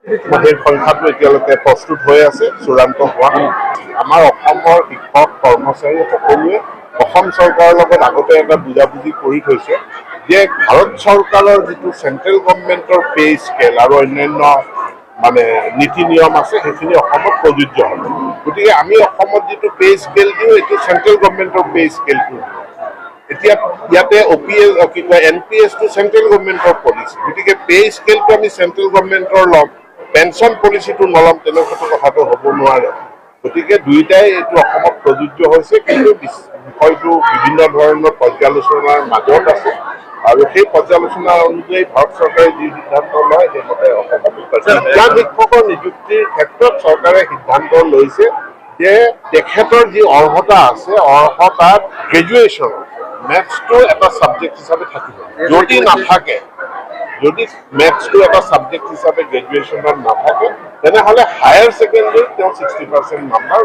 সেই সংখ্যাটো এতিয়ালৈকে প্ৰস্তুত হৈ আছে, চূড়ান্ত হোৱা আমাৰ অসমৰ শিক্ষক কৰ্মচাৰী সকলোৱে অসম চৰকাৰৰ লগত আগতে এটা বুজাবুজি কৰি থৈছে যে ভাৰত চৰকাৰৰ যিটো চেন্ট্ৰেল গভৰ্ণমেণ্টৰ পে স্কেল আৰু অন্যান্য মানে নীতি নিয়ম আছে সেইখিনি অসমত প্ৰযোজ্য হ'ব। গতিকে আমি অসমত যিটো পে স্কেল দিওঁ এইটো চেন্ট্ৰেল গভৰ্ণমেণ্টৰ পে স্কেলটো। এতিয়া ইয়াতে কি কয় NPS-টো চেন্ট্ৰেল গভৰ্ণমেণ্টৰ পলিচি, গতিকে পে স্কেলটো আমি চেন্ট্ৰেল গভৰ্ণমেণ্টৰ ল'ম, পেঞ্চন পলিচিটো নল'ম, তেনেকুৱাটো কথাটো হ'ব নোৱাৰে। গতিকে দুয়োটাই এইটো অসমত প্ৰযোজ্য হৈছে, কিন্তু বিষয়টো বিভিন্ন ধৰণৰ পৰ্যালোচনাৰ মাজত আছে আৰু সেই পৰ্যালোচনা অনুযায়ী ভাৰত চৰকাৰে যি সিদ্ধান্ত লয় সেইমতে অসমত বিজ্ঞান শিক্ষকৰ নিযুক্তিৰ ক্ষেত্ৰত চৰকাৰে সিদ্ধান্ত লৈছে যে তেখেতৰ যি অৰ্হতা আছে অৰ্হতাত গ্ৰেজুৱেশ্যন মেথছটো এটা ছাবজেক্ট হিচাপে থাকিব। যদি নাথাকে, যদি মেথছটো এটা ছাবজেক্ট হিচাপে গ্ৰেজুৱেশ্যনত নাথাকে তেনেহ'লে হায়াৰ ছেকেণ্ডেৰীত তেওঁ 60% নাম্বাৰ